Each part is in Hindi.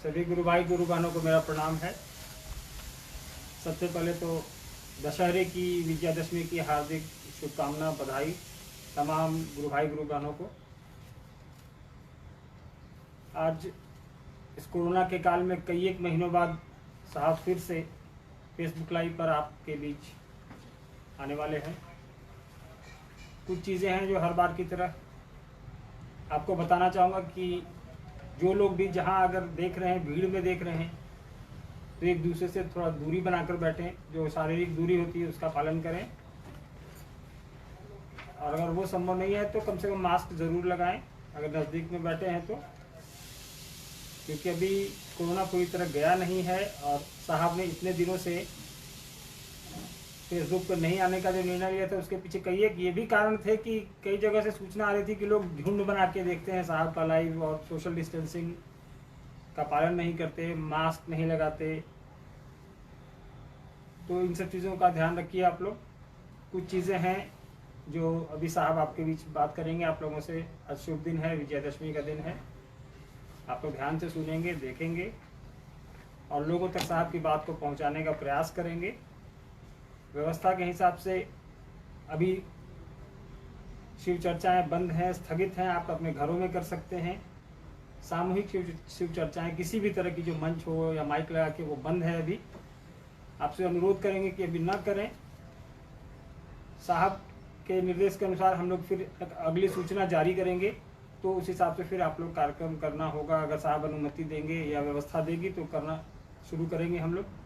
सभी गुरु भाई गुरु बहनों को मेरा प्रणाम है। सबसे पहले तो दशहरे की विजयादशमी की हार्दिक शुभकामना बधाई तमाम गुरु भाई गुरु बहनों को। आज इस कोरोना के काल में कई एक महीनों बाद साहब फिर से फेसबुक लाइव पर आपके बीच आने वाले हैं। कुछ चीज़ें हैं जो हर बार की तरह आपको बताना चाहूँगा कि जो लोग भी जहाँ अगर देख रहे हैं, भीड़ में देख रहे हैं, तो एक दूसरे से थोड़ा दूरी बनाकर बैठें। जो शारीरिक दूरी होती है उसका पालन करें, और अगर वो संभव नहीं है तो कम से कम मास्क ज़रूर लगाएं अगर नज़दीक में बैठे हैं तो, क्योंकि अभी कोरोना पूरी तरह गया नहीं है। और साहब ने इतने दिनों से फेसबुक पर नहीं आने का जो निर्णय लिया था उसके पीछे कई एक ये भी कारण थे कि कई जगह से सूचना आ रही थी कि लोग झुंड बना के देखते हैं साहब का लाइव और सोशल डिस्टेंसिंग का पालन नहीं करते, मास्क नहीं लगाते। तो इन सब चीज़ों का ध्यान रखिए आप लोग। कुछ चीज़ें हैं जो अभी साहब आपके बीच बात करेंगे आप लोगों से। आज शुभ दिन है, विजयादशमी का दिन है। आप लोग ध्यान से सुनेंगे, देखेंगे और लोगों तक साहब की बात को पहुंचाने का प्रयास करेंगे। व्यवस्था के हिसाब से अभी शिव चर्चाएं बंद हैं, स्थगित हैं। आप अपने घरों में कर सकते हैं। सामूहिक शिव चर्चाएं किसी भी तरह की जो मंच हो या माइक लगा के, वो बंद है अभी। आपसे अनुरोध करेंगे कि अभी ना करें। साहब के निर्देश के अनुसार हम लोग फिर अगली सूचना जारी करेंगे, तो उस हिसाब से फिर आप लोग कार्यक्रम करना होगा। अगर साहब अनुमति देंगे या व्यवस्था देगी तो करना शुरू करेंगे हम लोग।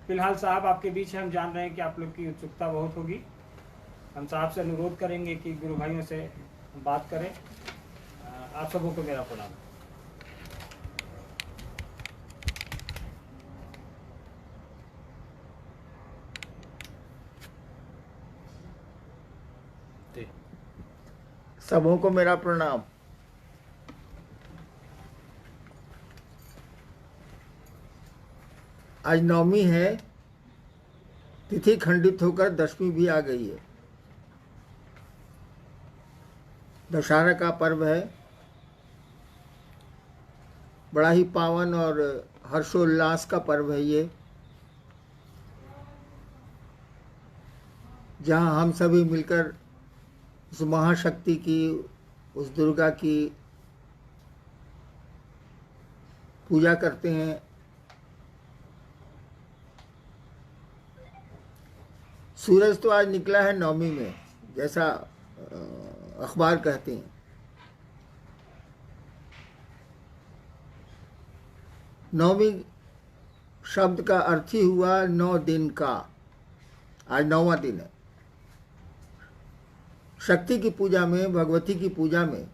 फिलहाल साहब आपके बीच है, हम जान रहे हैं कि आप लोग की उत्सुकता बहुत होगी। हम साहब से अनुरोध करेंगे कि गुरु भाइयों से बात करें। आप सबों को मेरा प्रणाम। सबों को मेरा प्रणाम। आज नवमी है, तिथि खंडित होकर दशमी भी आ गई है। दशहरा का पर्व है, बड़ा ही पावन और हर्षोल्लास का पर्व है ये, जहाँ हम सभी मिलकर उस महाशक्ति की, उस दुर्गा की पूजा करते हैं। सूरज तो आज निकला है नवमी में, जैसा अखबार कहते हैं। नवमी शब्द का अर्थ ही हुआ 9 दिन का। आज 9वां दिन है। शक्ति की पूजा में, भगवती की पूजा में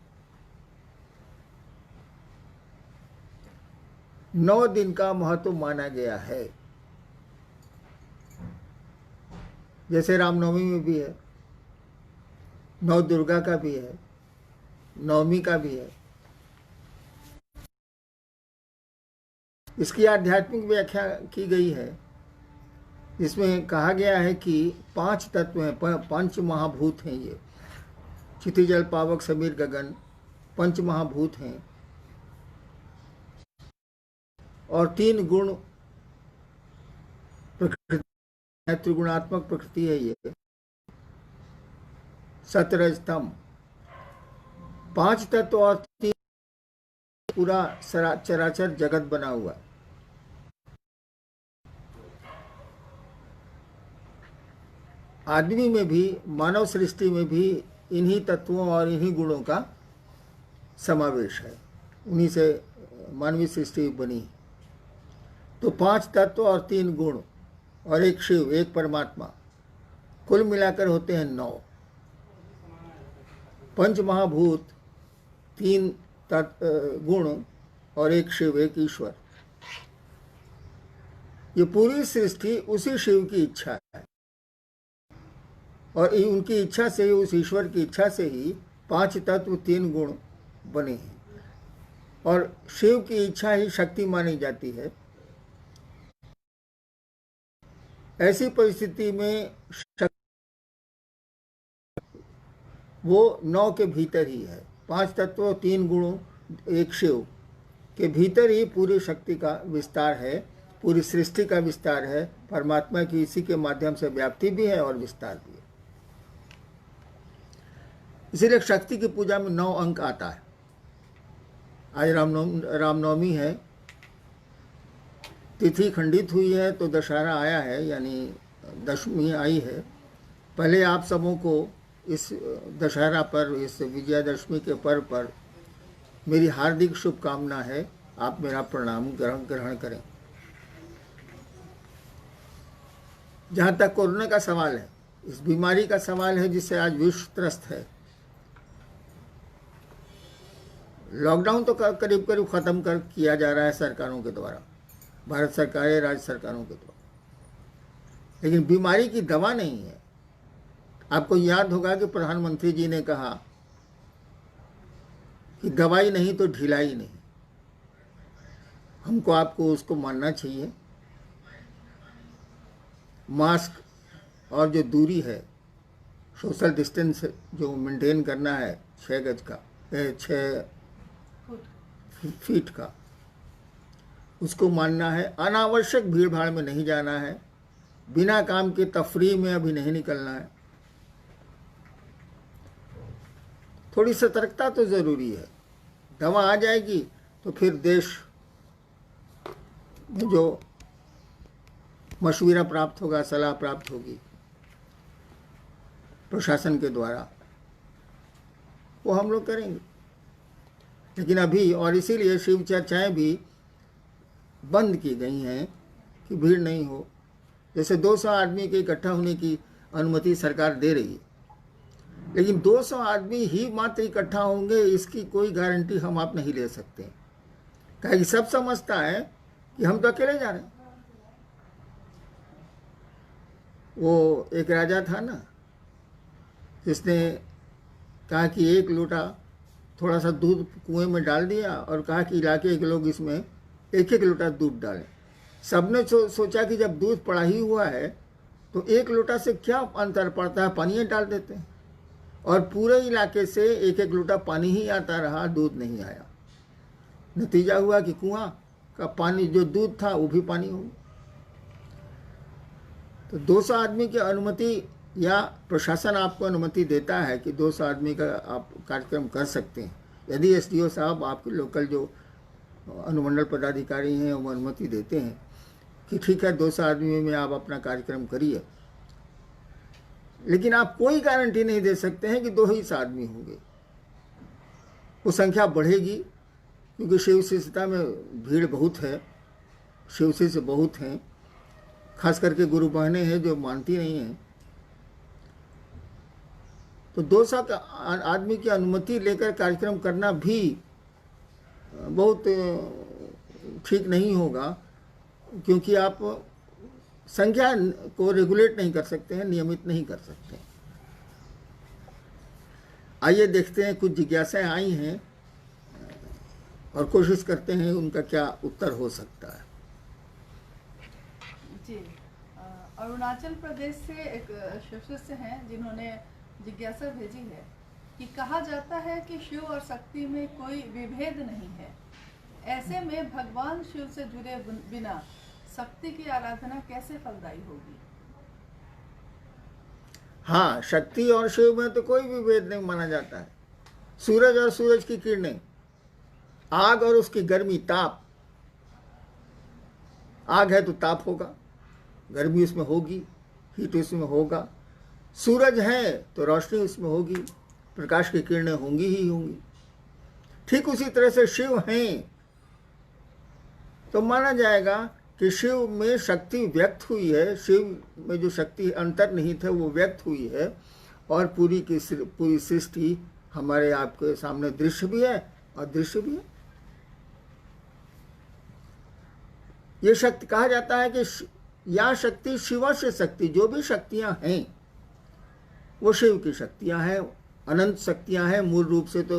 9 दिन का महत्व माना गया है। जैसे रामनवमी में भी है, नौ दुर्गा का भी है, नवमी का भी है। इसकी आध्यात्मिक व्याख्या की गई है, जिसमें कहा गया है कि 5 तत्व हैं, 5 महाभूत हैं ये। क्षिति जल पावक समीर गगन 5 महाभूत हैं, और 3 गुण प्रकृति, त्रिगुणात्मक प्रकृति है ये, सतरज तम। 5 तत्व और 3 पूरा चराचर जगत बना हुआ। आदमी में भी, मानव सृष्टि में भी इन्हीं तत्वों और इन्हीं गुणों का समावेश है। उन्हीं से मानवीय सृष्टि बनी। तो 5 तत्व और 3 गुण और एक शिव, एक परमात्मा, कुल मिलाकर होते हैं 9। 5 महाभूत, 3 गुण और एक शिव, एक ईश्वर। ये पूरी सृष्टि उसी शिव की इच्छा है, और उनकी इच्छा से ही, उस ईश्वर की इच्छा से ही 5 तत्व 3 गुण बने हैं। और शिव की इच्छा ही शक्ति मानी जाती है। ऐसी परिस्थिति में वो 9 के भीतर ही है। 5 तत्व, 3 गुण, एक शिव, के भीतर ही पूरी शक्ति का विस्तार है, पूरी सृष्टि का विस्तार है। परमात्मा की इसी के माध्यम से व्याप्ति भी है और विस्तार भी है। इसीलिए शक्ति की पूजा में 9 अंक आता है। आज रामनवमी है, तिथि खंडित हुई है तो दशहरा आया है, यानी दशमी आई है। पहले आप सबों को इस दशहरा पर, इस विजयादशमी के पर्व पर मेरी हार्दिक शुभकामना है। आप मेरा प्रणाम ग्रहण करें। जहाँ तक कोरोना का सवाल है, इस बीमारी का सवाल है जिससे आज विश्व त्रस्त है, लॉकडाउन तो करीब करीब ख़त्म किया जा रहा है सरकारों के द्वारा, भारत सरकार या राज्य सरकारों के द्वारा, लेकिन बीमारी की दवा नहीं है। आपको याद होगा कि प्रधानमंत्री जी ने कहा कि दवाई नहीं तो ढिलाई नहीं। हमको आपको उसको मानना चाहिए। मास्क और जो दूरी है, सोशल डिस्टेंस जो मेंटेन करना है 6 गज का, 6 फीट का, उसको मानना है। अनावश्यक भीड़ भाड़ में नहीं जाना है, बिना काम के तफरीह में अभी नहीं निकलना है। थोड़ी सतर्कता तो ज़रूरी है। दवा आ जाएगी तो फिर देश में जो मशवरा प्राप्त होगा, सलाह प्राप्त होगी प्रशासन के द्वारा, वो हम लोग करेंगे। लेकिन अभी, और इसीलिए शिव चर्चाएँ भी बंद की गई हैं कि भीड़ नहीं हो। जैसे 200 आदमी के इकट्ठा होने की अनुमति सरकार दे रही है, लेकिन 200 आदमी ही मात्र इकट्ठा होंगे इसकी कोई गारंटी हम आप नहीं ले सकते। क्या कि सब समझता है कि हम तो अकेले जा रहे हैं। वो एक राजा था ना, जिसने कहा कि 1 लोटा थोड़ा सा दूध कुएं में डाल दिया और कहा कि इलाके के लोग इसमें 1-1 लोटा दूध डालें। सबने सोचा कि जब दूध पड़ा ही हुआ है तो 1 लोटा से क्या अंतर पड़ता है, पानी डाल देते हैं। और पूरे इलाके से 1-1 लोटा पानी ही आता रहा, दूध नहीं आया। नतीजा हुआ कि कुआं का पानी, जो दूध था वो भी पानी हो गया। तो 200 आदमी की अनुमति, या प्रशासन आपको अनुमति देता है कि 200 आदमी का आप कार्यक्रम कर सकते हैं। यदि एसडीओ साहब, आपके लोकल जो अनुमंडल पदाधिकारी हैं, वो अनुमति देते हैं कि ठीक है 200 आदमी में आप अपना कार्यक्रम करिए, लेकिन आप कोई गारंटी नहीं दे सकते हैं कि 200 आदमी होंगे। वो संख्या बढ़ेगी, क्योंकि शिव शिष्यता में भीड़ बहुत है, शिव शिष्य बहुत हैं, खास करके गुरु बहनें हैं जो मानती नहीं हैं। तो 200 आदमी की अनुमति लेकर कार्यक्रम करना भी बहुत ठीक नहीं होगा, क्योंकि आप संख्या को रेगुलेट नहीं कर सकते हैं, नियमित नहीं कर सकते। आइए देखते हैं, कुछ जिज्ञासाएं आई हैं और कोशिश करते हैं उनका क्या उत्तर हो सकता है। जी, अरुणाचल प्रदेश से एक शिष्य हैं जिन्होंने जिज्ञासा भेजी है कि कहा जाता है कि शिव और शक्ति में कोई विभेद नहीं है, ऐसे में भगवान शिव से जुड़े बिना शक्ति की आराधना कैसे फलदायी होगी? हाँ, शक्ति और शिव में तो कोई विभेद नहीं माना जाता है। सूरज और सूरज की किरणें, आग और उसकी गर्मी, ताप। आग है तो ताप होगा, गर्मी उसमें होगी, हीट उसमें होगा। सूरज है तो रोशनी उसमें होगी, प्रकाश की किरणें होंगी ही होंगी। ठीक उसी तरह से शिव हैं तो माना जाएगा कि शिव में शक्ति व्यक्त हुई है, शिव में जो शक्ति अंतर्निहित है वो व्यक्त हुई है, और पूरी सृष्टि हमारे आपके सामने दृश्य भी है और दृश्य भी है। ये शक्ति कहा जाता है कि या शक्ति शिवा से शक्ति, जो भी शक्तियां हैं वो शिव की शक्तियां हैं, अनंत शक्तियां हैं। मूल रूप से तो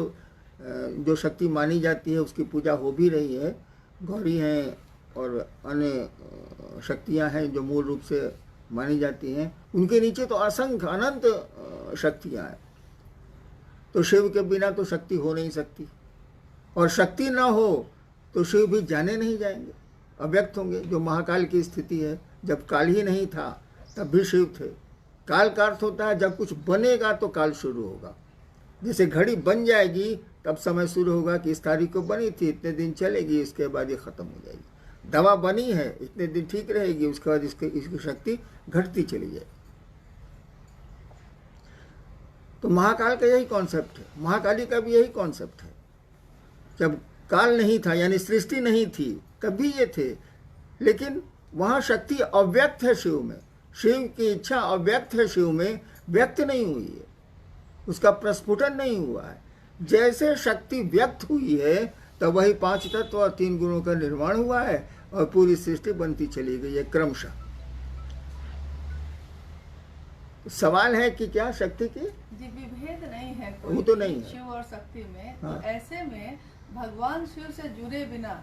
जो शक्ति मानी जाती है उसकी पूजा हो भी रही है, गौरी हैं और अन्य शक्तियां हैं जो मूल रूप से मानी जाती हैं। उनके नीचे तो असंख्य अनंत शक्तियां हैं। तो शिव के बिना तो शक्ति हो नहीं सकती, और शक्ति ना हो तो शिव भी जाने नहीं जाएंगे, अव्यक्त होंगे। जो महाकाल की स्थिति है, जब काल ही नहीं था तब भी शिव थे। काल का अर्थ होता है जब कुछ बनेगा तो काल शुरू होगा। जैसे घड़ी बन जाएगी तब समय शुरू होगा कि इस तारीख को बनी थी, इतने दिन चलेगी, इसके बाद ये खत्म हो जाएगी। दवा बनी है, इतने दिन ठीक रहेगी, उसके बाद इसकी शक्ति घटती चली जाएगी। तो महाकाल का यही कॉन्सेप्ट है, महाकाली का भी यही कॉन्सेप्ट है। जब काल नहीं था यानी सृष्टि नहीं थी तब भी ये थे, लेकिन वहाँ शक्ति अव्यक्त है शिव में। शिव की इच्छा अव्यक्त है शिव में, व्यक्त नहीं हुई है, उसका प्रस्फुटन नहीं हुआ है। जैसे शक्ति व्यक्त हुई है तब वही 5 तत्व और 3 गुणों का निर्माण हुआ है और पूरी सृष्टि बनती चली गई है क्रमशः। सवाल है कि क्या शक्ति की जी विभेद नहीं है कोई वो तो नहीं है। शिव और शक्ति में। हाँ। तो ऐसे में भगवान शिव से जुड़े बिना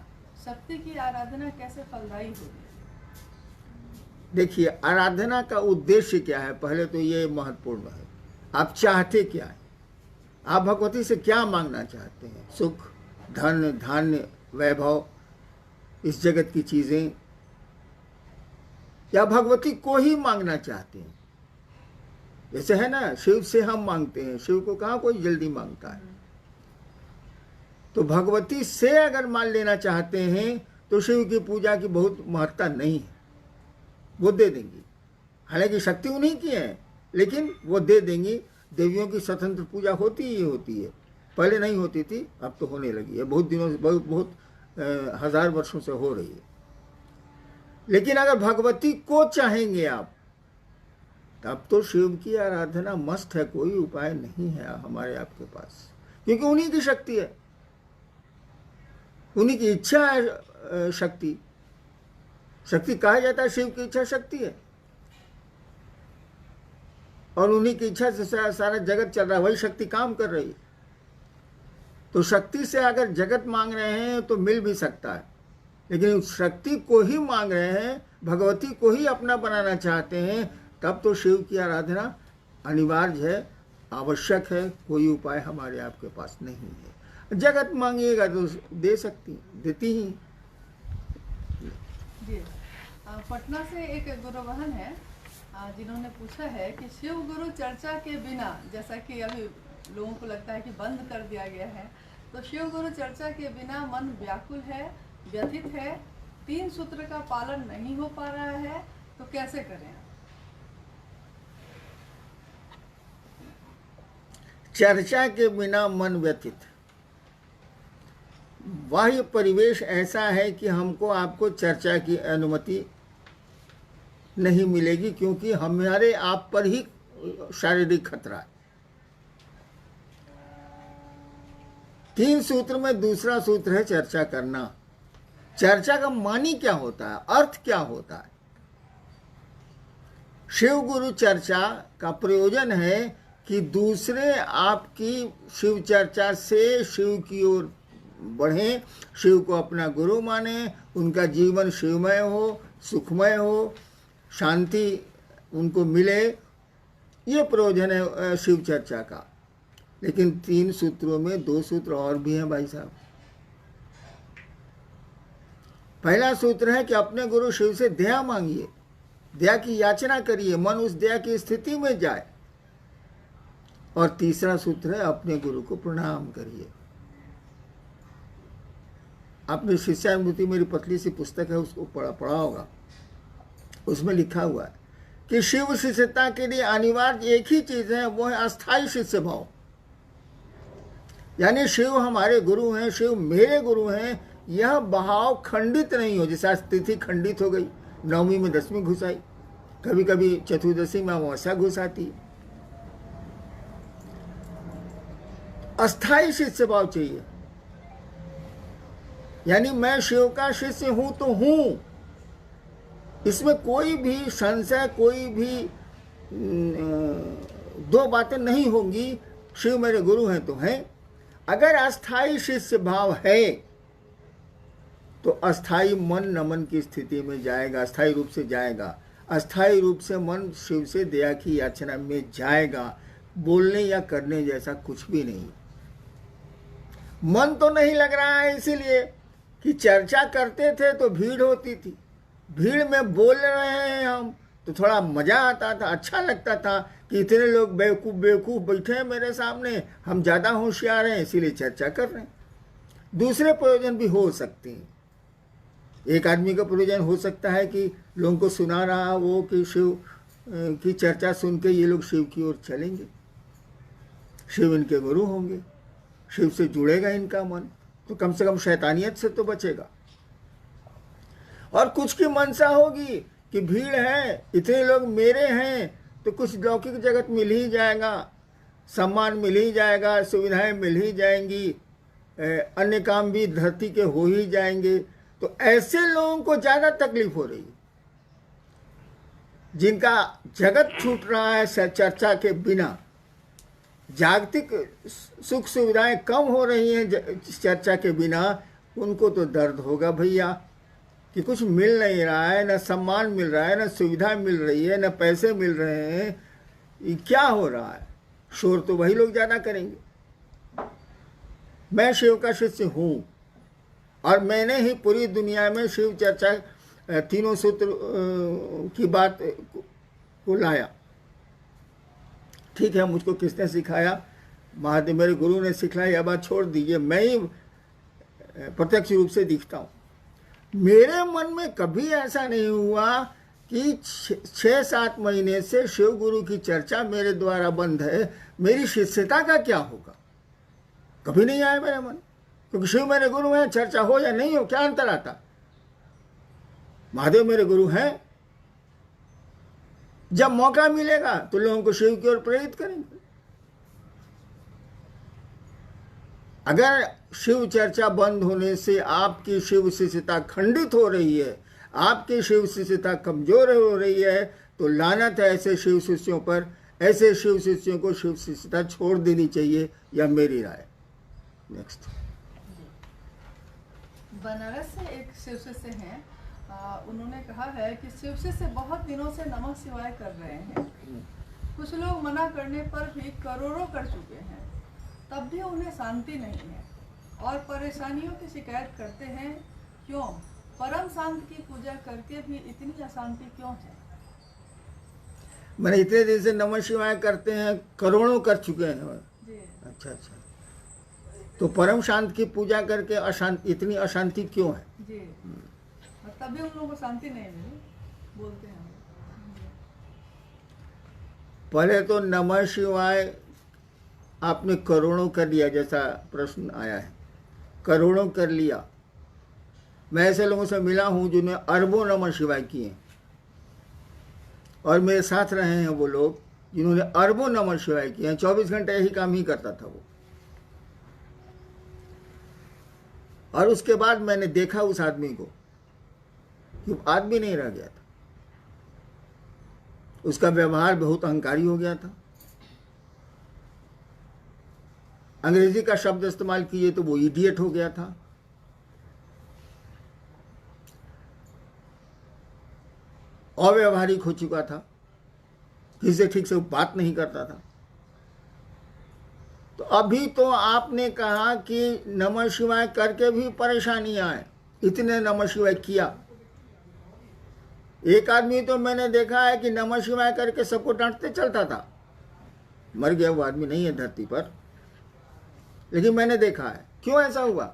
शक्ति की आराधना कैसे फलदायी होगी? देखिए, आराधना का उद्देश्य क्या है, पहले तो ये महत्वपूर्ण है। आप चाहते क्या है? आप भगवती से क्या मांगना चाहते हैं? सुख, धन, धान्य, वैभव, इस जगत की चीजें, या भगवती को ही मांगना चाहते हैं? जैसे है ना, शिव से हम मांगते हैं, शिव को कहाँ कोई जल्दी मांगता है। तो भगवती से अगर मान लेना चाहते हैं तो शिव की पूजा की बहुत महत्ता नहीं है, वो दे देंगी। हालांकि शक्ति उन्हीं की है, लेकिन वो दे देंगी। देवियों की स्वतंत्र पूजा होती ही होती है, पहले नहीं होती थी, अब तो होने लगी है, बहुत दिनों से, बहुत हजार वर्षों से हो रही है। लेकिन अगर भगवती को चाहेंगे आप, तब तो शिव की आराधना मस्त है, कोई उपाय नहीं है हमारे आपके पास, क्योंकि उन्हीं की शक्ति है, उन्हीं की इच्छा है। शक्ति शक्ति कहा जाता है, शिव की इच्छा शक्ति है, और उन्हीं की इच्छा से सारा जगत चल रहा है, वही शक्ति काम कर रही है। तो शक्ति से अगर जगत मांग रहे हैं तो मिल भी सकता है, लेकिन उस शक्ति को ही मांग रहे हैं, भगवती को ही अपना बनाना चाहते हैं, तब तो शिव की आराधना अनिवार्य है, आवश्यक है। कोई उपाय हमारे आपके पास नहीं है। जगत मांगिएगा तो दे सकती, देती ही। जी पटना से एक गुरु बहन है जिन्होंने पूछा है कि शिव गुरु चर्चा के बिना, जैसा कि अभी लोगों को लगता है कि बंद कर दिया गया है, तो शिव गुरु चर्चा के बिना मन व्याकुल है, व्यथित है, 3 सूत्र का पालन नहीं हो पा रहा है, तो कैसे करें? चर्चा के बिना मन व्यथित, बाह्य परिवेश ऐसा है कि हमको आपको चर्चा की अनुमति नहीं मिलेगी, क्योंकि हमारे आप पर ही शारीरिक खतरा है। 3 सूत्र में दूसरा सूत्र है चर्चा करना। चर्चा का मानी क्या होता है, अर्थ क्या होता है? शिव गुरु चर्चा का प्रयोजन है कि दूसरे आपकी शिव चर्चा से शिव की ओर बढ़ें, शिव को अपना गुरु माने, उनका जीवन शिवमय हो, सुखमय हो, शांति उनको मिले, ये प्रयोजन है शिव चर्चा का। लेकिन 3 सूत्रों में 2 सूत्र और भी हैं भाई साहब। पहला सूत्र है कि अपने गुरु शिव से दया मांगिए, दया की याचना करिए, मन उस दया की स्थिति में जाए। और तीसरा सूत्र है अपने गुरु को प्रणाम करिए। आपने शिष्यानुभूति, मेरी पतली सी पुस्तक है, उसको पढ़ा होगा। उसमें लिखा हुआ है कि शिव शिष्यता के लिए अनिवार्य एक ही चीज है, वो है अस्थाई शिष्य भाव। यानी शिव हमारे गुरु हैं, शिव मेरे गुरु हैं, यह भाव खंडित नहीं हो। जैसे आज तिथि खंडित हो गई, 9वीं में 10वीं घुस आई, कभी कभी चतुर्दशी में अमावस्या घुस आती। अस्थाई शिष्य भाव चाहिए, यानी मैं शिव का शिष्य हूं तो हूं, इसमें कोई भी संशय, कोई भी 2 बातें नहीं होंगी। शिव मेरे गुरु हैं तो हैं। अगर अस्थाई शिष्य भाव है तो अस्थाई मन नमन की स्थिति में जाएगा, अस्थाई रूप से जाएगा। अस्थाई रूप से मन शिव से दया की याचना में जाएगा। बोलने या करने जैसा कुछ भी नहीं। मन तो नहीं लग रहा है, इसीलिए कि चर्चा करते थे तो भीड़ होती थी, भीड़ में बोल रहे हैं हम तो थोड़ा मजा आता था, अच्छा लगता था कि इतने लोग बेवकूफ़ बेवकूफ़ बैठे हैं मेरे सामने, हम ज़्यादा होशियार हैं इसीलिए चर्चा कर रहे हैं। दूसरे प्रयोजन भी हो सकते हैं। एक आदमी का प्रयोजन हो सकता है कि लोगों को सुना रहा वो कि शिव की चर्चा सुन के ये लोग शिव की ओर चलेंगे, शिव इनके गुरु होंगे, शिव से जुड़ेगा इनका मन, तो कम से कम शैतानियत से तो बचेगा। और कुछ की मनसा होगी कि भीड़ है, इतने लोग मेरे हैं तो कुछ लौकिक जगत मिल ही जाएगा, सम्मान मिल ही जाएगा, सुविधाएं मिल ही जाएंगी, अन्य काम भी धरती के हो ही जाएंगे। तो ऐसे लोगों को ज़्यादा तकलीफ हो रही है, जिनका जगत छूट रहा है चर्चा के बिना, जागतिक सुख सुविधाएं कम हो रही हैं चर्चा के बिना, उनको तो दर्द होगा भैया कि कुछ मिल नहीं रहा है, न सम्मान मिल रहा है, न सुविधा मिल रही है, न पैसे मिल रहे हैं, ये क्या हो रहा है। शोर तो वही लोग ज़्यादा करेंगे। मैं शिव का शिष्य हूँ और मैंने ही पूरी दुनिया में शिव चर्चा तीनों सूत्र की बात को लाया। ठीक है, मुझको किसने सिखाया? महादेव मेरे गुरु ने सिखाया, यह बात छोड़ दीजिए, मैं ही प्रत्यक्ष रूप से दिखता हूँ। मेरे मन में कभी ऐसा नहीं हुआ कि 6-7 महीने से शिव गुरु की चर्चा मेरे द्वारा बंद है, मेरी शिष्यता का क्या होगा, कभी नहीं आया मेरे मन। क्योंकि शिव मेरे गुरु हैं, चर्चा हो या नहीं हो क्या अंतर आता। महादेव मेरे गुरु हैं, जब मौका मिलेगा तो लोगों को शिव की ओर प्रेरित करेंगे। अगर शिव चर्चा बंद होने से आपकी शिव शिष्यता खंडित हो रही है, आपकी शिव शिष्यता कमजोर हो रही है, तो लानत है ऐसे शिव शिष्यों पर। ऐसे शिव शिष्यों को शिव शिष्यता छोड़ देनी चाहिए, यह मेरी राय। नेक्स्ट। बनारस से एक शिव शिष्य हैं, उन्होंने कहा है कि शिव शिष्य बहुत दिनों से नमः शिवाय कर रहे हैं, कुछ लोग मना करने पर भी करोड़ों कर चुके हैं, तब भी उन्हें शांति नहीं है और परेशानियों की शिकायत करते हैं। क्यों? परम शांत की पूजा करके भी इतनी अशांति क्यों है? मैंने इतने दिन से नमः शिवाय करते हैं, करोड़ों कर चुके हैं जी। अच्छा, तो परम शांत की पूजा करके अशांति, इतनी अशांति क्यों है? जी, तभी उन लोगों को शांति नहीं मिली, बोलते हैं। पहले तो नमः शिवाय आपने करोड़ों कर लिया, जैसा प्रश्न आया है, करोड़ों कर लिया। मैं ऐसे लोगों से मिला हूं जिन्होंने अरबों नमः शिवाय किए, और मेरे साथ रहे हैं वो लोग जिन्होंने अरबों नमः शिवाय किए हैं। 24 घंटे यही काम ही करता था वो। और उसके बाद मैंने देखा उस आदमी को कि आदमी नहीं रह गया था, उसका व्यवहार बहुत अहंकारी हो गया था। अंग्रेजी का शब्द इस्तेमाल किए तो वो इडियट हो गया था। अव्यवहारिक हो चुका था, किसी से ठीक से बात नहीं करता था। तो अभी तो आपने कहा कि नमः शिवाय करके भी परेशानियां आए, इतने नमः शिवाय किया। एक आदमी तो मैंने देखा है कि नमः शिवाय करके सबको डांटते चलता था, मर गया वो आदमी नहीं है धरती पर, लेकिन मैंने देखा है। क्यों ऐसा हुआ?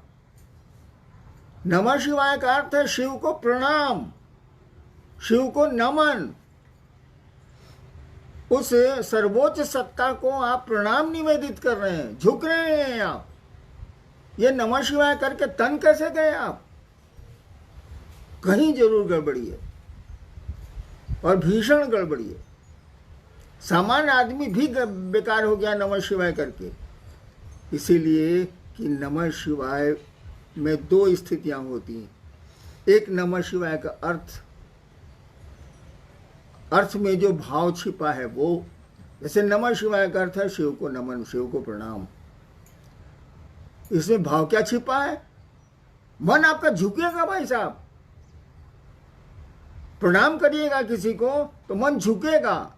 नमः शिवाय का अर्थ है शिव को प्रणाम, शिव को नमन। उस सर्वोच्च सत्ता को आप प्रणाम निवेदित कर रहे हैं, झुक रहे हैं आप। ये नमः शिवाय करके तन कैसे गए आप? कहीं जरूर गड़बड़ी है, और भीषण गड़बड़ी है। सामान्य आदमी भी बेकार हो गया नमः शिवाय करके। इसीलिए कि नमः शिवाय में 2 स्थितियां होती हैं। एक, नमः शिवाय का अर्थ में जो भाव छिपा है वो, जैसे नमः शिवाय का अर्थ है शिव को नमन, शिव को प्रणाम। इसमें भाव क्या छिपा है? मन आपका झुकेगा भाई साहब। प्रणाम करिएगा किसी को तो मन झुकेगा,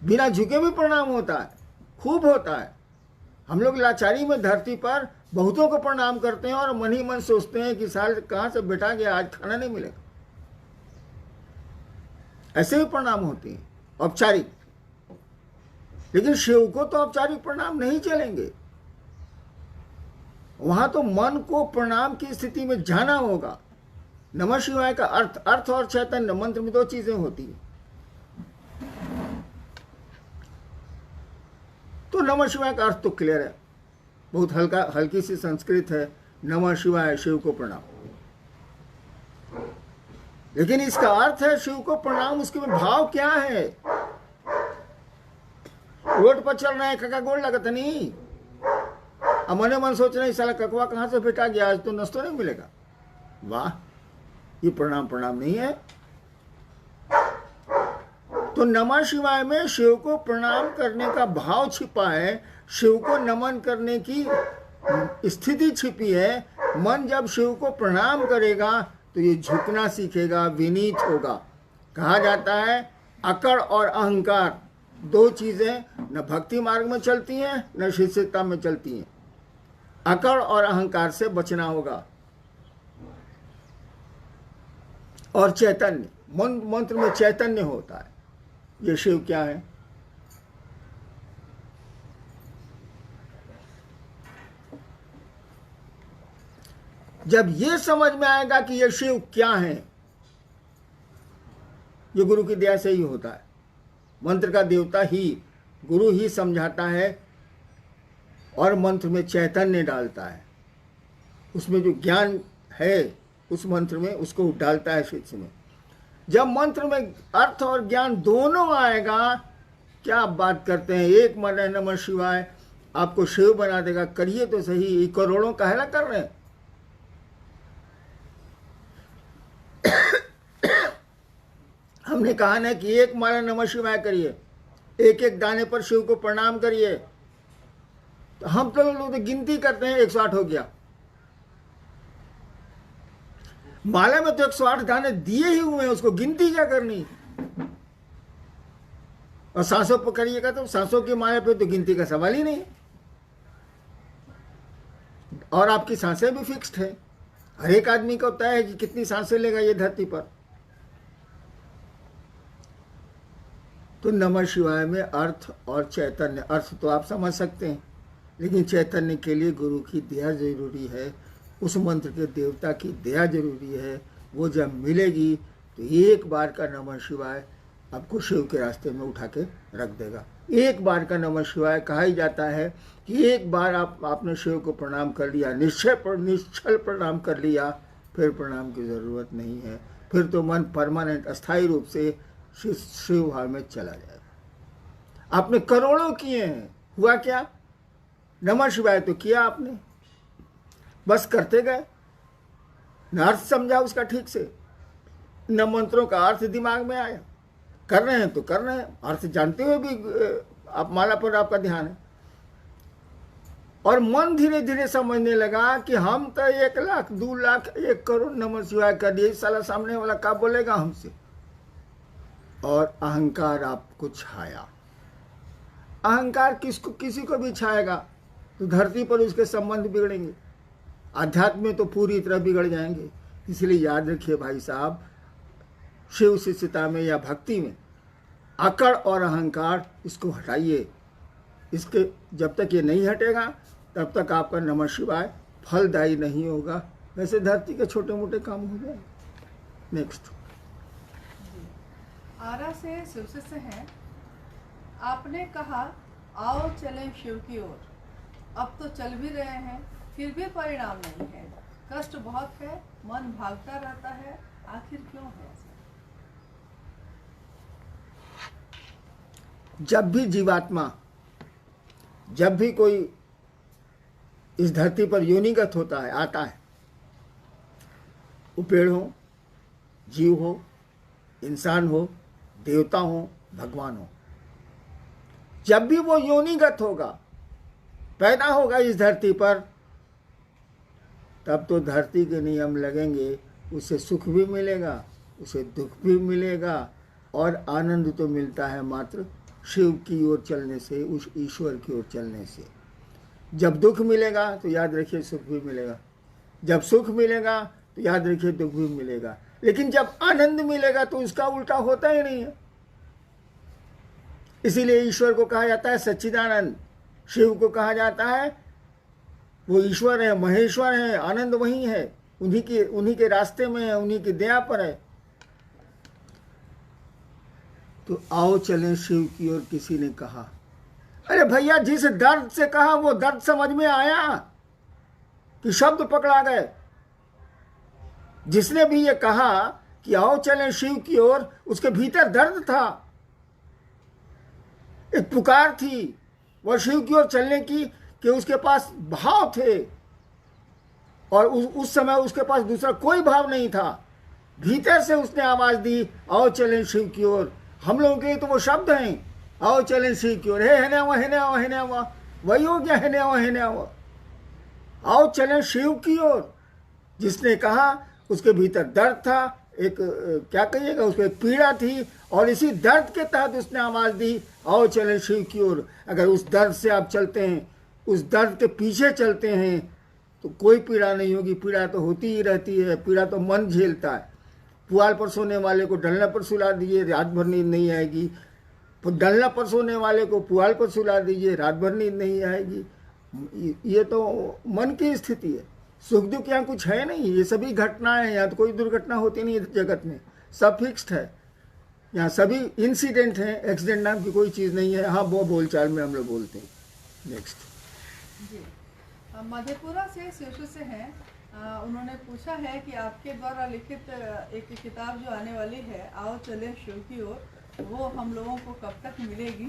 बिना झुके भी प्रणाम होता है, खूब होता है। हम लोग लाचारी में धरती पर बहुतों को प्रणाम करते हैं और मन ही मन सोचते हैं कि साल कहाँ से बैठा गया, आज खाना नहीं मिलेगा। ऐसे भी प्रणाम होते हैं औपचारिक, लेकिन शिव को तो औपचारिक प्रणाम नहीं चलेंगे। वहां तो मन को प्रणाम की स्थिति में जाना होगा। नमः शिवाय का अर्थ और चैतन्य मंत्र में 2 चीजें होती है। तो नमः शिवाय का अर्थ तो क्लियर है, बहुत हल्की सी संस्कृत है, नमः शिवाय, शिव को प्रणाम। लेकिन इसका अर्थ है शिव को प्रणाम, उसके में भाव क्या है? रोड पर चल रहे हैं, कका गोड़ लगता नहीं, अब मने मन सोच रहे हैं साला ककवा कहां से भेटा गया, आज तो नाश्ता नहीं मिलेगा। वाह, ये प्रणाम नहीं है। तो नमः शिवाय में शिव को प्रणाम करने का भाव छिपा है, शिव को नमन करने की स्थिति छिपी है। मन जब शिव को प्रणाम करेगा तो ये झुकना सीखेगा, विनीत होगा। कहा जाता है अकड़ और अहंकार 2 चीजें न भक्ति मार्ग में चलती हैं न शिष्यता में चलती हैं। अकड़ और अहंकार से बचना होगा। और चैतन्य, मंत्र में चैतन्य होता है। ये शिव क्या है? जब ये समझ में आएगा कि ये शिव क्या है, ये गुरु की दया से ही होता है। मंत्र का देवता ही, गुरु ही समझाता है और मंत्र में चैतन्य डालता है। उसमें जो ज्ञान है उस मंत्र में, उसको डालता है शिष्य में। जब मंत्र में अर्थ और ज्ञान दोनों आएगा, क्या आप बात करते हैं, एक मन है नमः शिवाय आपको शिव बना देगा। करिए तो सही, ये करोड़ों काहेला कर रहे हैं। हमने कहा ना कि एक माला नमः शिवाय करिए, एक एक दाने पर शिव को प्रणाम करिए। तो हम तो लोग तो गिनती करते हैं, 108 हो गया। माला में तो 108 दाने दिए ही हुए हैं, उसको गिनती क्या करनी। और सांसों पर करिएगा तो सांसों की माला पे तो गिनती का सवाल ही नहीं। और आपकी सांसें भी फिक्स्ड है, हर एक आदमी को तय है कि कितनी सांसें लेगा ये धरती पर। तो नमः शिवाय में अर्थ और चैतन्य, अर्थ तो आप समझ सकते हैं, लेकिन चैतन्य के लिए गुरु की दया जरूरी है, उस मंत्र के देवता की दया जरूरी है। वो जब मिलेगी तो एक बार का नमः शिवाय आपको शिव के रास्ते में उठा के रख देगा। एक बार का नमः शिवाय कहा ही जाता है कि एक बार आपने शिव को प्रणाम कर लिया, निश्चल प्रणाम कर लिया, फिर प्रणाम की ज़रूरत नहीं है। फिर तो मन परमानेंट अस्थायी रूप से शिव भाव में चला जाएगा। आपने करोड़ों किए हैं, हुआ क्या? नमः शिवाय तो किया आपने, बस करते गए, न अर्थ समझा उसका ठीक से, न मंत्रों का अर्थ दिमाग में आया। कर रहे हैं तो कर रहे हैं, अर्थ जानते हुए भी आप माला पर आपका ध्यान है। और मन धीरे धीरे समझने लगा कि हम तो 1 लाख 2 लाख 1 करोड़ नमः शिवाय कर दिए, साला सामने वाला क्या बोलेगा हमसे। और अहंकार आपको छाया। अहंकार किसी को भी छाएगा तो धरती पर उसके संबंध बिगड़ेंगे, आध्यात्म में तो पूरी तरह बिगड़ जाएंगे। इसलिए याद रखिए भाई साहब, शिव शिष्यता में या भक्ति में अकड़ और अहंकार इसको हटाइए। इसके जब तक ये नहीं हटेगा तब तक आपका नमः शिवाय फलदायी नहीं होगा। वैसे धरती के छोटे मोटे काम हो जाए। नेक्स्ट। आरा से शिवसे से हैं, आपने कहा आओ चलें शिव की ओर, अब तो चल भी रहे हैं फिर भी परिणाम नहीं है, कष्ट बहुत है, मन भागता रहता है, आखिर क्यों है ऐसा? जब भी जीवात्मा, जब भी कोई इस धरती पर योनिगत होता है, आता है, वो पेड़ हो, जीव हो, इंसान हो, देवता हो, भगवान हो, जब भी वो योनिगत होगा, पैदा होगा इस धरती पर, तब तो धरती के नियम लगेंगे। उसे सुख भी मिलेगा, उसे दुख भी मिलेगा, और आनंद तो मिलता है मात्र शिव की ओर चलने से, उस ईश्वर की ओर चलने से। जब दुख मिलेगा तो याद रखिए सुख भी मिलेगा, जब सुख मिलेगा तो याद रखिए दुख भी मिलेगा, लेकिन जब आनंद मिलेगा तो उसका उल्टा होता ही नहीं है। इसीलिए ईश्वर को कहा जाता है सच्चिदानंद, शिव को कहा जाता है वो ईश्वर है, महेश्वर है, आनंद वही है, उन्हीं के रास्ते में है, उन्हीं की दया पर है। तो आओ चलें शिव की ओर, किसी ने कहा। अरे भैया, जिस दर्द से कहा वो दर्द समझ में आया कि शब्द पकड़ा गए? जिसने भी ये कहा कि आओ चलें शिव की ओर, उसके भीतर दर्द था, एक पुकार थी वह शिव की ओर चलने की, कि उसके पास भाव थे, और उस समय उसके पास दूसरा कोई भाव नहीं था। भीतर से उसने आवाज दी, आओ चलें शिव की ओर। हम लोगों के तो वो शब्द हैं, आओ चलें शिव की ओर, हे हुआ, वही हो गया, हेने हुआ, आओ चलें शिव की ओर। जिसने कहा उसके भीतर दर्द था, एक क्या कहिएगा, उसको एक पीड़ा थी, और इसी दर्द के तहत उसने आवाज दी, आओ चलें शिव की ओर। अगर उस दर्द से आप चलते हैं, उस दर्द के पीछे चलते हैं, तो कोई पीड़ा नहीं होगी। पीड़ा तो होती ही रहती है, पीड़ा तो मन झेलता है। पुआल पर सोने वाले को डलना पर सुला दीजिए, रात भर नींद नहीं आएगी। डलना पर सोने वाले को पुआल पर सुला दीजिए, रात भर नींद नहीं आएगी। ये तो मन की स्थिति है। सुख दुख यहाँ कुछ है नहीं, ये सभी घटनाएं, यहाँ तो कोई दुर्घटना होती नहीं है जगत में, सब फिक्स्ड है। यहाँ सभी इंसिडेंट हैं, एक्सीडेंट नाम की कोई चीज़ नहीं है। हाँ, वो बोलचाल में हम लोग बोलते हैं। नेक्स्ट जी, मधेपुरा से शिशु से हैं, उन्होंने पूछा है कि आपके द्वारा लिखित एक किताब जो आने वाली है, आओ चले शिव की ओर, वो हम लोगों को कब तक मिलेगी?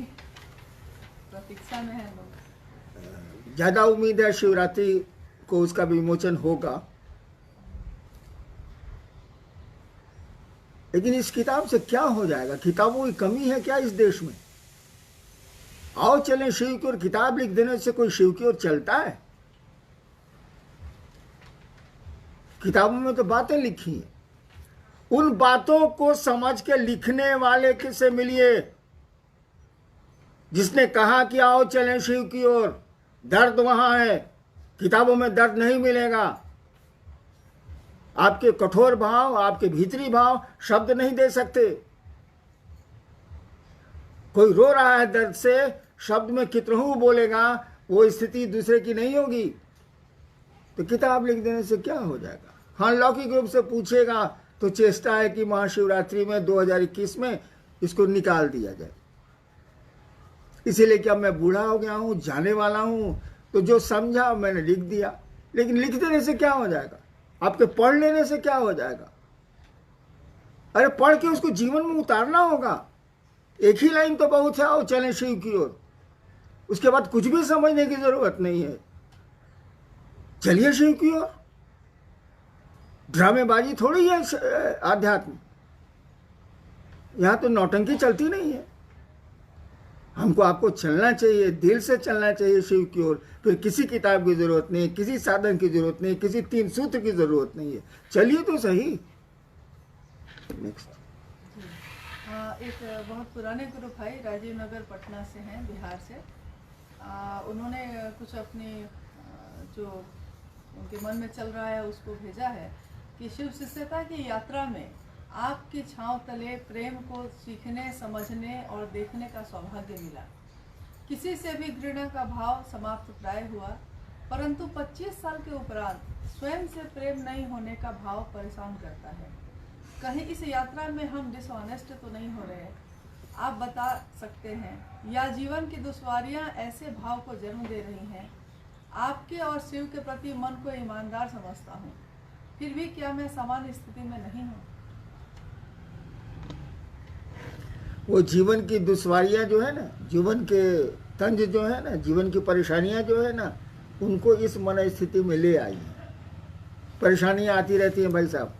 प्रतीक्षा में है लोग। ज़्यादा उम्मीद है शिवरात्रि को उसका विमोचन होगा, लेकिन इस किताब से क्या हो जाएगा? किताबों की कमी है क्या इस देश में? आओ चलें शिव की ओर किताब लिख देने से कोई शिव की ओर चलता है? किताबों में तो बातें लिखी हैं, उन बातों को समझ के लिखने वाले से मिलिए जिसने कहा कि आओ चलें शिव की ओर। दर्द वहां है, किताबों में दर्द नहीं मिलेगा। आपके कठोर भाव, आपके भीतरी भाव शब्द नहीं दे सकते। कोई रो रहा है दर्द से, शब्द में कितनहू बोलेगा, वो स्थिति दूसरे की नहीं होगी। तो किताब लिख देने से क्या हो जाएगा? हाँ, लौकिक रूप से पूछेगा तो चेष्टा है कि महाशिवरात्रि में 2021 में इसको निकाल दिया जाए। इसीलिए क्या मैं बूढ़ा हो गया हूँ, जाने वाला हूँ, तो जो समझा मैंने लिख दिया। लेकिन लिख देने से क्या हो जाएगा? आपके पढ़ लेने से क्या हो जाएगा? अरे पढ़ के उसको जीवन में उतारना होगा। एक ही लाइन तो बहुत है, आओ चलें शिव की ओर। उसके बाद कुछ भी समझने की जरूरत नहीं है। चलिए शिव की ओर। ड्रामेबाजी थोड़ी है आध्यात्म। यहां तो नौटंकी चलती नहीं है। हमको आपको चलना चाहिए, दिल से चलना चाहिए शिव की ओर। फिर किसी किताब की जरूरत नहीं, किसी साधन की जरूरत नहीं, किसी 3 सूत्र की जरूरत नहीं है। चलिए तो सही। नेक्स्ट एक बहुत पुराने गुरु भाई राजीव नगर पटना से हैं, बिहार से। उन्होंने कुछ अपनी जो उनके मन में चल रहा है उसको भेजा है कि शिव शिष्यता की यात्रा में आपकी छांव तले प्रेम को सीखने, समझने और देखने का सौभाग्य मिला। किसी से भी घृणा का भाव समाप्त प्राय हुआ, परंतु 25 साल के उपरांत स्वयं से प्रेम नहीं होने का भाव परेशान करता है। कहीं इस यात्रा में हम डिसऑनेस्ट तो नहीं हो रहे? आप बता सकते हैं, या जीवन की दुश्वारियां ऐसे भाव को जन्म दे रही हैं? आपके और शिव के प्रति मन को ईमानदार समझता हूँ, फिर भी क्या मैं समान स्थिति में नहीं हूँ? वो जीवन की दुश्वारियां जो है ना, जीवन के तंज जो है ना, जीवन की परेशानियां जो है ना, उनको इस मन स्थिति में ले आई हैं। परेशानियां आती रहती हैं भाई साहब।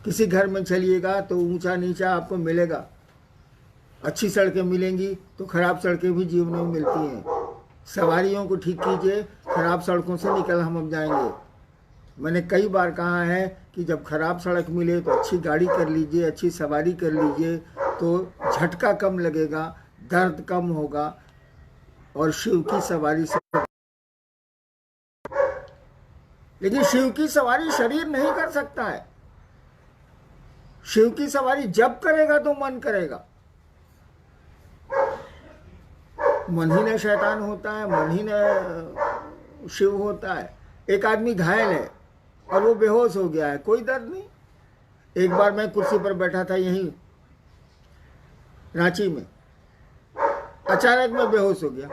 किसी घर में चलिएगा तो ऊंचा नीचा आपको मिलेगा। अच्छी सड़कें मिलेंगी तो खराब सड़कें भी जीवन में मिलती हैं। सवारियों को ठीक कीजिए, खराब सड़कों से निकल हम जाएंगे। मैंने कई बार कहा है कि जब खराब सड़क मिले तो अच्छी गाड़ी कर लीजिए, अच्छी सवारी कर लीजिए, तो झटका कम लगेगा, दर्द कम होगा। और शिव की सवारी से, लेकिन शिव की सवारी शरीर नहीं कर सकता है। शिव की सवारी जब करेगा तो मन करेगा। मन ही ने शैतान होता है, मन ही ने शिव होता है। एक आदमी घायल है और वो बेहोश हो गया है, कोई दर्द नहीं। एक बार मैं कुर्सी पर बैठा था यहीं रांची में, अचानक मैं बेहोश हो गया।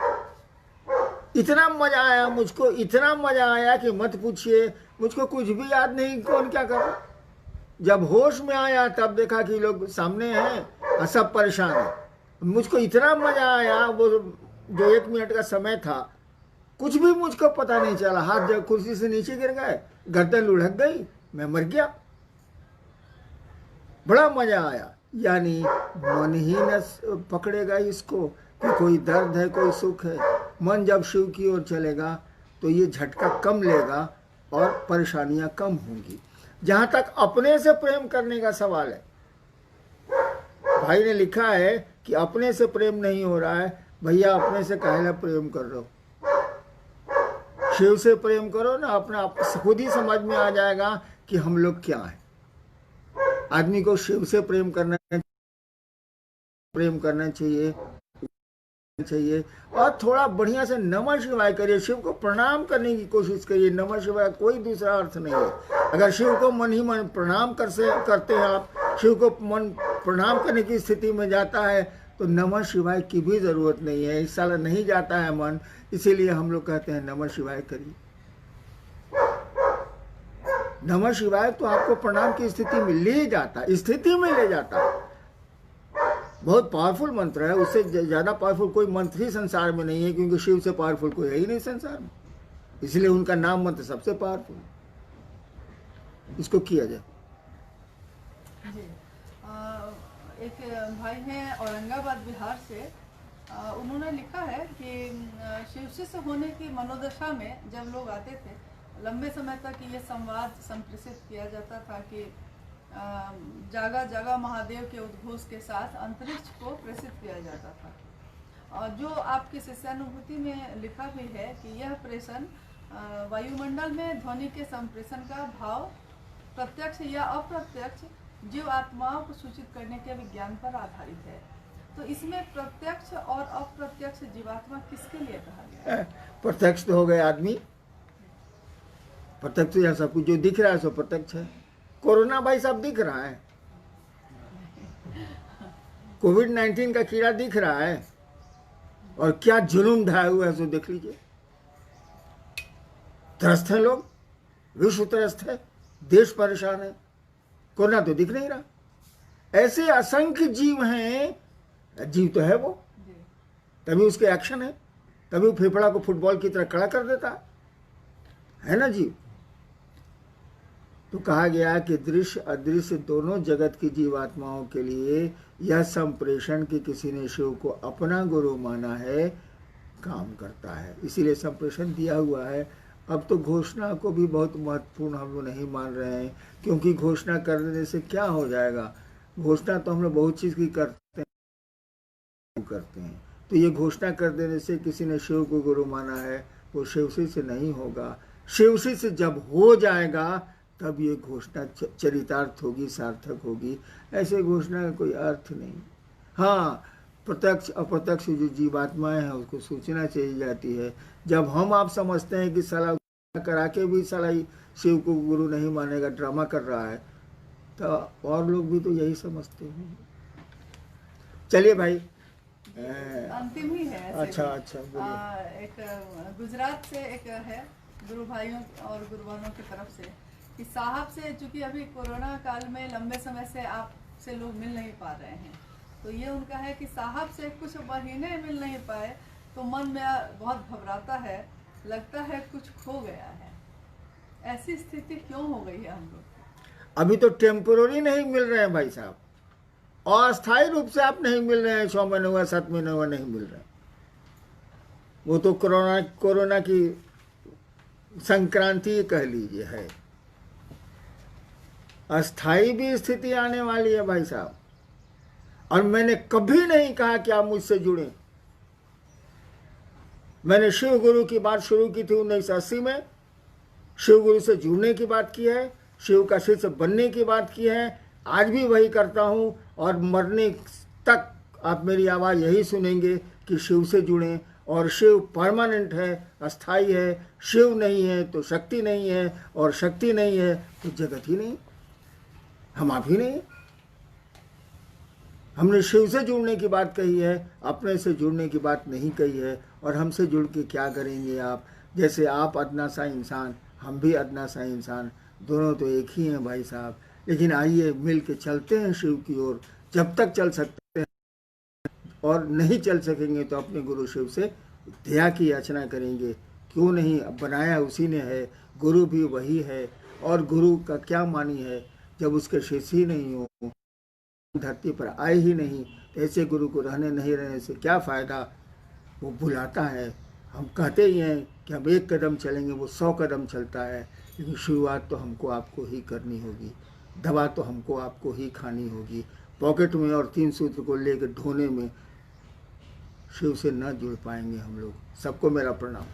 इतना मजा आया मुझको, इतना मजा आया कि मत पूछिए। मुझको कुछ भी याद नहीं कौन क्या कर रहा। जब होश में आया तब देखा कि लोग सामने हैं और सब परेशान है। मुझको इतना मजा आया, वो जो 1 मिनट का समय था कुछ भी मुझको पता नहीं चला। हाथ जब कुर्सी से नीचे गिर गए, गर्दन लुढ़क गई, मैं मर गया। बड़ा मजा आया। यानी मन ही न पकड़ेगा इसको कि कोई दर्द है कोई सुख है। मन जब शिव की ओर चलेगा तो ये झटका कम लेगा और परेशानियां कम होंगी। जहां तक अपने से प्रेम करने का सवाल है, भाई ने लिखा है कि अपने से प्रेम नहीं हो रहा है। भैया अपने से काहे ला प्रेम कर रहे हो? शिव से प्रेम करो ना। अपना खुद ही समझ में आ जाएगा कि हम लोग क्या हैं। आदमी को शिव से प्रेम करना चाहिए और थोड़ा बढ़िया से नमः शिवाय करिए। शिव को प्रणाम करने की कोशिश करिए। नमः शिवाय कोई दूसरा अर्थ नहीं है। अगर शिव को मन ही मन प्रणाम करते हैं आप, शिव को मन प्रणाम करने की स्थिति में जाता है तो नमः शिवाय की भी जरूरत नहीं है। इस साल नहीं जाता है मन, इसीलिए हम लोग कहते हैं नमः शिवाय करिए। नमः शिवाय तो आपको प्रणाम की स्थिति में ले जाता है। बहुत पावरफुल मंत्र है। उससे ज्यादा पावरफुल कोई मंत्र ही संसार में नहीं है, क्योंकि शिव से पावरफुल कोई है ही नहीं संसार में। इसलिए उनका नाम मंत्र सबसे पावरफुल। इसको किया जाए। जी। एक भाई हैं औरंगाबाद बिहार से, उन्होंने लिखा है कि शिव शिष्य होने की मनोदशा में जब लोग आते थे, लंबे समय तक ये संवाद संप्रेषित किया जाता था कि जागा जागा महादेव के उद्घोष के साथ अंतरिक्ष को प्रेषित किया जाता था। और जो आपकी शिष्यानुभूति में लिखा भी है कि यह प्रेषण वायुमंडल में ध्वनि के संप्रेषण का भाव प्रत्यक्ष या अप्रत्यक्ष जीव आत्माओं को सूचित करने के विज्ञान पर आधारित है। तो इसमें प्रत्यक्ष और अप्रत्यक्ष जीवात्मा किसके लिए कहा गया है? प्रत्यक्ष तो हो गए आदमी। प्रत्यक्ष या सब कुछ जो दिख रहा है सो प्रत्यक्ष है। कोरोना भाई साहब दिख रहा है, कोविड-19 का कीड़ा दिख रहा है, और क्या जुलूम ढाया हुआ है सो देख लीजिए। त्रस्त है लोग, विश्व त्रस्त है, देश परेशान है। कोरोना तो दिख नहीं रहा। ऐसे असंख्य जीव हैं। जीव तो है वो, तभी उसके एक्शन है, तभी वो फेफड़ा को फुटबॉल की तरह खड़ा कर देता है ना जीव। तो कहा गया कि दृश्य अदृश्य दोनों जगत की जीवात्माओं के लिए यह संप्रेषण कि किसी ने शिव को अपना गुरु माना है काम करता है। इसीलिए संप्रेषण दिया हुआ है। अब तो घोषणा को भी बहुत महत्वपूर्ण हम लोग नहीं मान रहे हैं, क्योंकि घोषणा कर देने से क्या हो जाएगा। घोषणा तो हम लोग बहुत चीज़ की करते हैं। तो ये घोषणा कर देने से किसी ने शिव को गुरु माना है, वो शिवसी से नहीं होगा। शिवसी से जब हो जाएगा तब ये घोषणा चरितार्थ होगी, सार्थक होगी। ऐसे घोषणा का कोई अर्थ नहीं। हाँ, प्रत्यक्ष अप्रत्यक्ष जो जीवात्माएं हैं उसको सूचना चाहिए जाती है। जब हम आप समझते हैं कि साला करा के भी साला शिव को गुरु नहीं मानेगा, ड्रामा कर रहा है, तो और लोग भी तो यही समझते हैं। चलिए भाई, अंतिम ही है। अच्छा एक गुजरात से एक है, गुरु भाइयों और गुरु बहनों की तरफ से, कि साहब से, चूंकि अभी कोरोना काल में लंबे समय से आपसे लोग मिल नहीं पा रहे हैं, तो ये उनका है कि साहब से कुछ महीने मिल नहीं पाए तो मन में बहुत घबराता है, लगता है कुछ खो गया है। ऐसी स्थिति क्यों हो गई है हम लोग? अभी तो टेम्पोररी नहीं मिल रहे हैं भाई साहब, अस्थायी रूप से आप नहीं मिल रहे हैं। 6 महीने हुआ, 7 महीने हुआ नहीं मिल रहे। वो तो कोरोना की संक्रांति कह लीजिए है। अस्थायी भी स्थिति आने वाली है भाई साहब। और मैंने कभी नहीं कहा कि आप मुझसे जुड़ें। मैंने शिव गुरु की बात शुरू की थी 1980 में, शिव गुरु से जुड़ने की बात की है, शिव का शिष्य बनने की बात की है। आज भी वही करता हूँ और मरने तक आप मेरी आवाज़ यही सुनेंगे कि शिव से जुड़ें। और शिव परमानेंट है, अस्थाई है। शिव नहीं है तो शक्ति नहीं है, और शक्ति नहीं है तो जगत ही नहीं, हम आप ही नहीं। हमने शिव से जुड़ने की बात कही है, अपने से जुड़ने की बात नहीं कही है। और हमसे जुड़ के क्या करेंगे आप? जैसे आप अदना सा इंसान, हम भी अदना सा इंसान, दोनों तो एक ही हैं भाई साहब। लेकिन आइए मिल के चलते हैं शिव की ओर, जब तक चल सकते हैं। और नहीं चल सकेंगे तो अपने गुरु शिव से दया की याचना करेंगे। क्यों नहीं, अब बनाया उसी ने है, गुरु भी वही है। और गुरु का क्या मानी है जब उसके शिष्य ही नहीं हो, धरती पर आए ही नहीं, ऐसे गुरु को रहने नहीं रहने से क्या फ़ायदा? वो बुलाता है। हम कहते ही हैं कि हम 1 कदम चलेंगे, वो 100 कदम चलता है। लेकिन शुरुआत तो हमको आपको ही करनी होगी, दवा तो हमको आपको ही खानी होगी। पॉकेट में और 3 सूत्र को लेकर ढोने में शिव से न जुड़ पाएंगे हम लोग। सबको मेरा प्रणाम।